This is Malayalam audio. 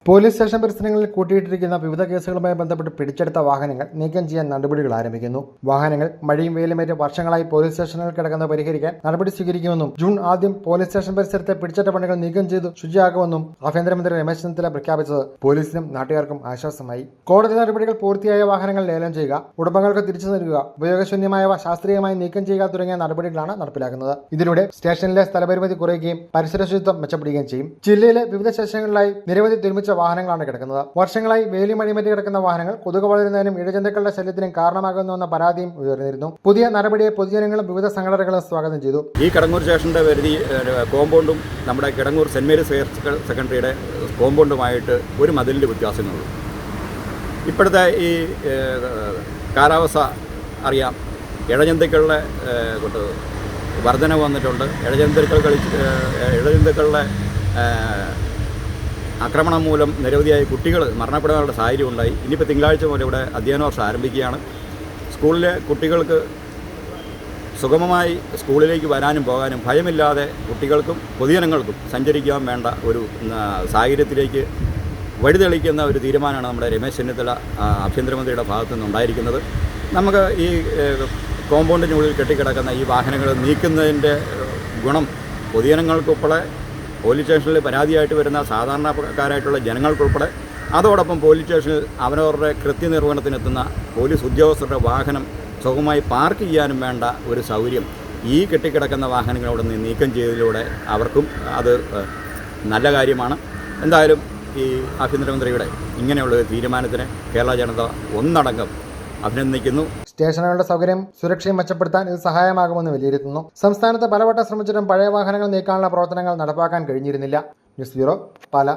പോലീസ് സ്റ്റേഷൻ പരിസരങ്ങളിൽ കൂട്ടിയിട്ടിരിക്കുന്ന വിവിധ കേസുകളുമായി ബന്ധപ്പെട്ട് പിടിച്ചെടുത്ത വാഹനങ്ങൾ നീക്കം ചെയ്യാൻ നടപടികൾ ആരംഭിക്കുന്നു. വാഹനങ്ങൾ മഴയും വെയിലുമേറ്റ് വർഷങ്ങളായി പോലീസ് സ്റ്റേഷനുകളിൽ കിടക്കുന്നത് പരിഹരിക്കാൻ നടപടി സ്വീകരിക്കുമെന്നും ജൂൺ ആദ്യം പോലീസ് സ്റ്റേഷൻ പരിസരത്തെ പിടിച്ചെടുത്ത പണികൾ നീക്കം ചെയ്ത് ശുചിയാക്കുമെന്നും ആഭ്യന്തരമന്ത്രി രമേശ് ചെന്നിത്തല പ്രഖ്യാപിച്ചത് പോലീസിനും നാട്ടുകാർക്കും ആശ്വാസമായി. കോടതി നടപടികൾ പൂർത്തിയായ വാഹനങ്ങൾ ലേലം ചെയ്യുക, ഉടമകൾക്ക് തിരിച്ചു നൽകുക, ഉപയോഗശൂന്യമായവ ശാസ്ത്രീയമായി നീക്കം ചെയ്യുക തുടങ്ങിയ നടപടികളാണ് നടപ്പിലാക്കുന്നത്. ഇതിലൂടെ സ്റ്റേഷനിലെ സ്ഥലപരിമിതി കുറയുകയും പരിസര ശുചിത്വം മെച്ചപ്പെടുകയും ചെയ്യും. ജില്ലയിലെ വിവിധ സ്റ്റേഷനുകളിലായി നിരവധി തുരുമിച്ച വാഹനങ്ങളാണ് കിടക്കുന്നത്. വർഷങ്ങളായി വേലി മഴിമറ്റി കിടക്കുന്ന വാഹനങ്ങൾ കൊതുക് വളരുന്നതിനും ഇഴജന്തുക്കളുടെ ശല്യത്തിനും കാരണമാകുന്നുവെന്ന പരാതിയും ഉയർന്നിരുന്നു. പുതിയ നടപടിയെ പൊതുജനങ്ങളും വിവിധ സംഘടനകളും സ്വാഗതം ചെയ്തു. ഈ കിടങ്ങൂർ സ്റ്റേഷന്റെ പരിധി കോമ്പൗണ്ടും നമ്മുടെ കിടങ്ങൂർ സെന്റ് മേരീസ് ഹയർ സെക്കൻഡറിയുടെ കോമ്പൗണ്ടുമായിട്ട് ഒരു മതിലിൻ്റെ വ്യത്യാസങ്ങളുള്ളൂ. ഇപ്പോഴത്തെ ഈ കാലാവസ്ഥ അറിയാം, ഇഴജന്തുക്കളുടെ കൊണ്ട് വർധന വന്നിട്ടുണ്ട്. ഇഴജന്തുക്കളുടെ ആക്രമണം മൂലം നിരവധിയായ കുട്ടികൾ മരണപ്പെടാനുള്ള സാഹചര്യം ഉണ്ടായി. ഇനിയിപ്പോൾ തിങ്കളാഴ്ച മുതൽ ഇവിടെ അധ്യയന വർഷം ആരംഭിക്കുകയാണ്. സ്കൂളിലെ കുട്ടികൾക്ക് സുഗമമായി സ്കൂളിലേക്ക് വരാനും പോകാനും ഭയമില്ലാതെ കുട്ടികൾക്കും പൊതുജനങ്ങൾക്കും സഞ്ചരിക്കാൻ വേണ്ട ഒരു സാഹചര്യത്തിലേക്ക് വഴിതെളിക്കുന്ന ഒരു തീരുമാനമാണ് നമ്മുടെ രമേശ് ചെന്നിത്തല ആഭ്യന്തരമന്ത്രിയുടെ ഭാഗത്തു നിന്നുണ്ടായിരിക്കുന്നത്. നമുക്ക് ഈ കോമ്പൗണ്ടിനുള്ളിൽ കെട്ടിക്കിടക്കുന്ന ഈ വാഹനങ്ങൾ നീക്കുന്നതിൻ്റെ ഗുണം പൊതുജനങ്ങൾക്കുൾപ്പെടെ പോലീസ് സ്റ്റേഷനിൽ പരാതിയായിട്ട് വരുന്ന സാധാരണക്കാരായിട്ടുള്ള ജനങ്ങൾക്കുൾപ്പെടെ, അതോടൊപ്പം പോലീസ് സ്റ്റേഷനിൽ അവരവരുടെ കൃത്യനിർവഹണത്തിനെത്തുന്ന പോലീസ് ഉദ്യോഗസ്ഥരുടെ വാഹനം സുഗമമായി പാർക്ക് ചെയ്യാനും വേണ്ട ഒരു സൗകര്യം ഈ കെട്ടിക്കിടക്കുന്ന വാഹനങ്ങളോട് നീക്കം ചെയ്തതിലൂടെ അവർക്കും അത് നല്ല കാര്യമാണ്. എന്തായാലും ഈ ആഭ്യന്തരമന്ത്രിയുടെ ഇങ്ങനെയുള്ള തീരുമാനത്തിന് കേരള ജനത ഒന്നടങ്കം അഭിനന്ദിക്കുന്നു. സ്റ്റേഷനുകളുടെ സൗകര്യം സുരക്ഷയും മെച്ചപ്പെടുത്താൻ ഇത് സഹായമാകുമെന്ന് വിലയിരുത്തുന്നു. സംസ്ഥാനത്ത് പലവട്ടം ശ്രമിച്ചിട്ടും പഴയ വാഹനങ്ങൾ നീക്കാനുള്ള പ്രവർത്തനങ്ങൾ നടപ്പാക്കാൻ കഴിഞ്ഞിരുന്നില്ല. News bureau, Pala.